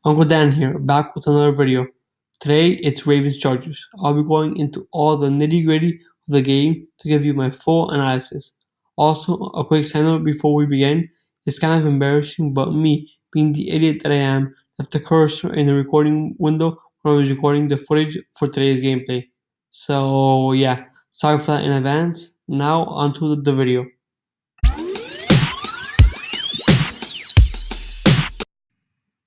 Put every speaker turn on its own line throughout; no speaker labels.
Uncle Dan here, back with another video. Today it's Ravens Chargers. I'll be going into all the nitty gritty of the game to give you my full analysis. Also, a quick side note before we begin. It's kind of embarrassing, but me, being the idiot that I am, left the cursor in the recording window when I was recording the footage for today's gameplay. So yeah, sorry for that in advance. Now onto the video.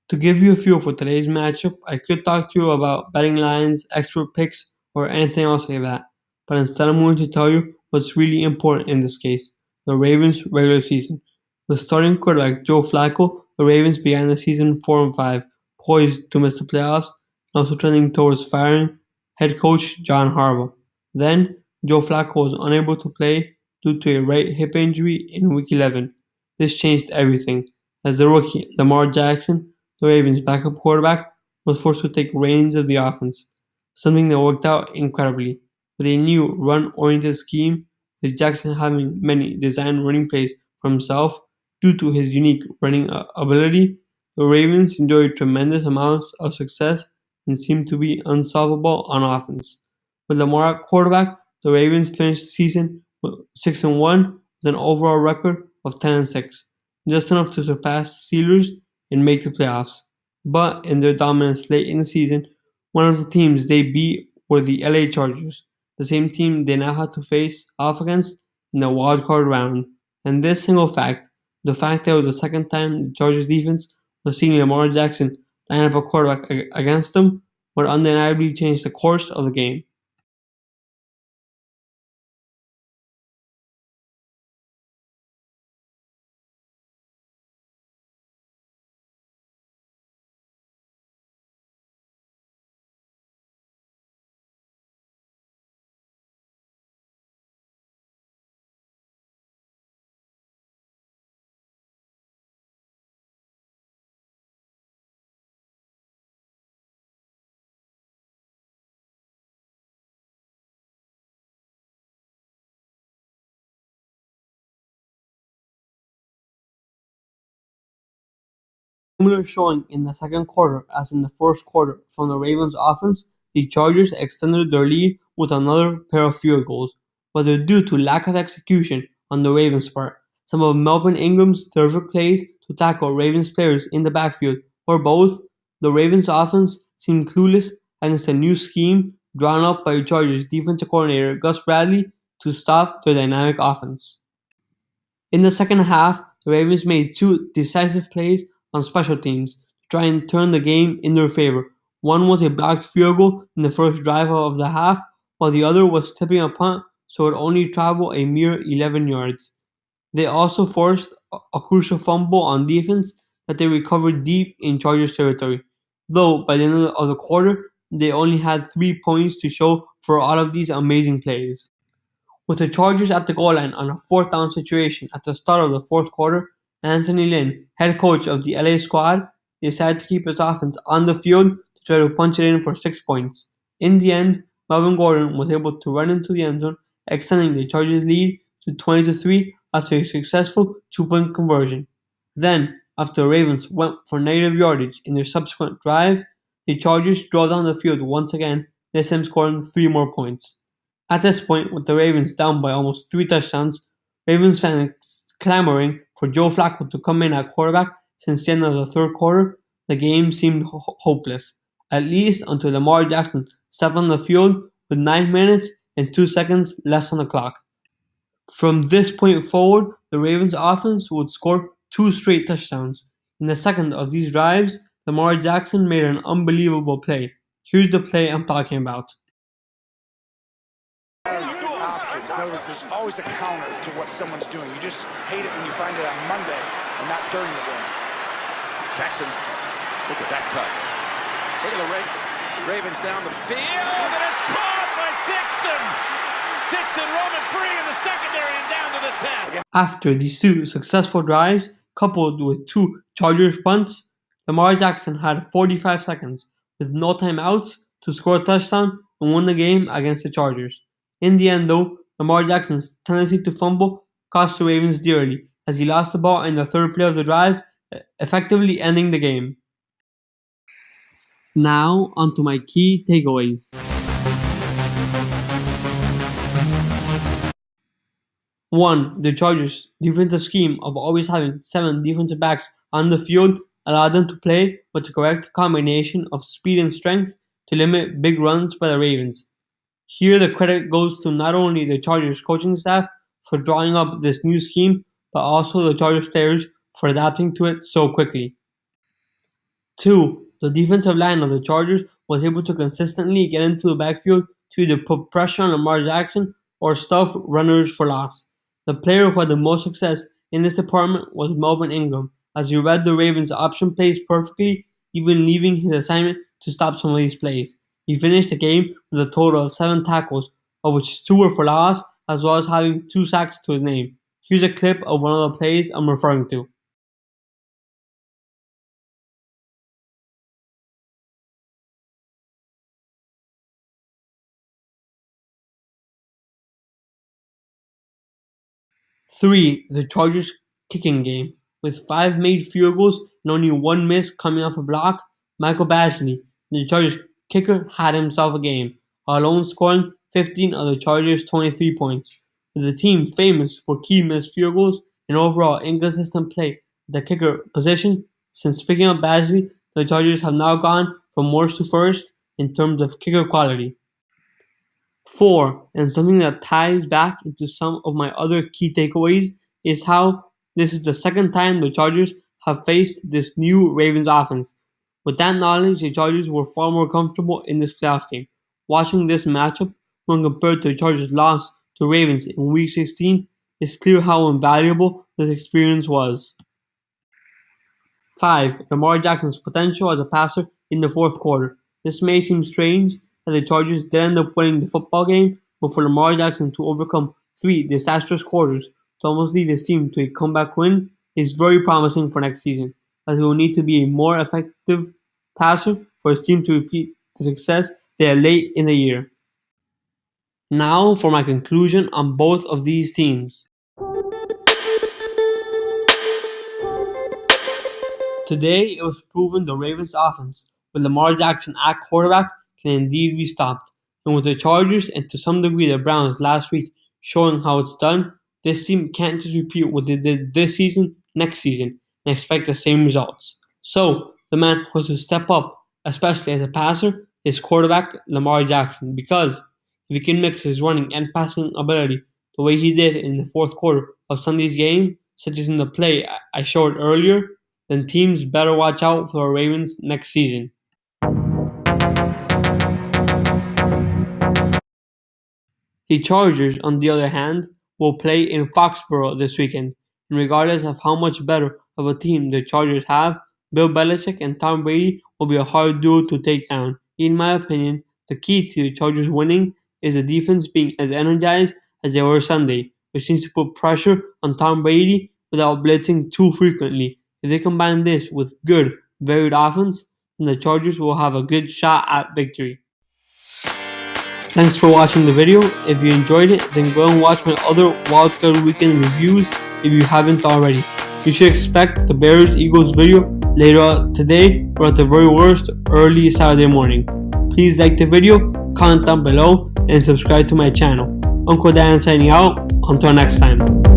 To give you a feel for today's matchup, I could talk to you about betting lines, expert picks, or anything else like that. But instead, I'm going to tell you what's really important in this case: the Ravens' regular season. With starting quarterback Joe Flacco, the Ravens began the season 4-5, poised to miss the playoffs, and also trending towards firing head coach John Harbaugh. Then, Joe Flacco was unable to play due to a right hip injury in Week 11. This changed everything, as the rookie Lamar Jackson, the Ravens' backup quarterback, was forced to take reins of the offense, something that worked out incredibly. With a new run-oriented scheme, with Jackson having many designed running plays for himself due to his unique running ability, the Ravens enjoyed tremendous amounts of success and seemed to be unsolvable on offense. With Lamar at quarterback, the Ravens finished the season 6-1 with an overall record of 10-6, just enough to surpass the Steelers and make the playoffs. But in their dominance late in the season, one of the teams they beat were the LA Chargers, the same team they now had to face off against in the wildcard round. And this single fact, the fact that it was the second time the Chargers defense was seeing Lamar Jackson line up a quarterback against them, would undeniably change the course of the game. Similar showing in the second quarter as in the first quarter from the Ravens offense, the Chargers extended their lead with another pair of field goals, whether due to lack of execution on the Ravens' part, some of Melvin Ingram's terrific plays to tackle Ravens players in the backfield, or both. The Ravens offense seemed clueless against a new scheme drawn up by Chargers defensive coordinator Gus Bradley to stop their dynamic offense. In the second half, the Ravens made two decisive plays on special teams to try and turn the game in their favor. One was a blocked field goal in the first drive of the half, while the other was tipping a punt so it only traveled a mere 11 yards. They also forced a crucial fumble on defense that they recovered deep in Chargers territory, though by the end of the quarter, they only had 3 points to show for all of these amazing plays. With the Chargers at the goal line on a fourth down situation at the start of the fourth quarter, Anthony Lynn, head coach of the LA squad, decided to keep his offense on the field to try to punch it in for 6 points. In the end, Melvin Gordon was able to run into the end zone, extending the Chargers' lead to 20-3 after a successful two-point conversion. Then, after the Ravens went for negative yardage in their subsequent drive, the Chargers drove down the field once again, this time scoring 3 more points. At this point, with the Ravens down by almost 3 touchdowns, Ravens fans clamoring for Joe Flacco to come in at quarterback since the end of the third quarter, the game seemed hopeless, at least until Lamar Jackson stepped on the field with 9 minutes and 2 seconds left on the clock. From this point forward, the Ravens offense would score 2 straight touchdowns. In the second of these drives, Lamar Jackson made an unbelievable play. Here's the play I'm talking about.
Options. In other words, there's always a counter to what someone's doing. You just hate it when you find it on Monday and not during the game. Jackson, look at that cut. Look at the Ravens down the field, and it's caught by Dixon. Dixon roaming free in the secondary and down to the 10.
After these two successful drives, coupled with two Chargers punts, Lamar Jackson had 45 seconds with no timeouts to score a touchdown and win the game against the Chargers. In the end, though, Lamar Jackson's tendency to fumble cost the Ravens dearly as he lost the ball in the third play of the drive, effectively ending the game. Now, onto my key takeaways. 1. The Chargers' defensive scheme of always having 7 defensive backs on the field allowed them to play with the correct combination of speed and strength to limit big runs by the Ravens. Here, the credit goes to not only the Chargers coaching staff for drawing up this new scheme, but also the Chargers players for adapting to it so quickly. 2. The defensive line of the Chargers was able to consistently get into the backfield to either put pressure on Lamar Jackson or stuff runners for loss. The player who had the most success in this department was Melvin Ingram, as he read the Ravens' option plays perfectly, even leaving his assignment to stop some of these plays. He finished the game with a total of 7 tackles, of which 2 were for loss, as well as having 2 sacks to his name. Here's a clip of one of the plays I'm referring to. 3. The Chargers' kicking game. With 5 made field goals and only 1 miss coming off a block, Michael Badgley, the Chargers kicker, had himself a game, alone scoring 15 of the Chargers' 23 points. With the team famous for key missed field goals and overall inconsistent play at the kicker position, since picking up Badgley, the Chargers have now gone from worst to first in terms of kicker quality. 4. And something that ties back into some of my other key takeaways is how this is the second time the Chargers have faced this new Ravens offense. With that knowledge, the Chargers were far more comfortable in this playoff game. Watching this matchup when compared to the Chargers' loss to Ravens in Week 16, it's clear how invaluable this experience was. 5. Lamar Jackson's potential as a passer in the fourth quarter. This may seem strange that the Chargers did end up winning the football game, but for Lamar Jackson to overcome 3 disastrous quarters to almost lead his team to a comeback win is very promising for next season, as he will need to be a more effective passer for his team to repeat the success they had late in the year. Now for my conclusion on both of these teams. Today, it was proven the Ravens' offense, with Lamar Jackson at quarterback, can indeed be stopped. And with the Chargers and to some degree the Browns last week showing how it's done, this team can't just repeat what they did this season next season and expect the same results. So, the man who has to step up, especially as a passer, is quarterback Lamar Jackson, because if he can mix his running and passing ability the way he did in the fourth quarter of Sunday's game, such as in the play I showed earlier, then teams better watch out for the Ravens next season. The Chargers, on the other hand, will play in Foxborough this weekend, and regardless of how much better of a team the Chargers have, Bill Belichick and Tom Brady will be a hard duo to take down. In my opinion, the key to the Chargers winning is the defense being as energized as they were Sunday, which seems to put pressure on Tom Brady without blitzing too frequently. If they combine this with good, varied offense, then the Chargers will have a good shot at victory. Thanks for watching the video. If you enjoyed it, then go and watch my other Wildcard Weekend reviews if you haven't already. You should expect the Bears-Eagles video later today, or at the very worst, early Saturday morning. Please like the video, comment down below, and subscribe to my channel. Uncle Dan signing out. Until next time.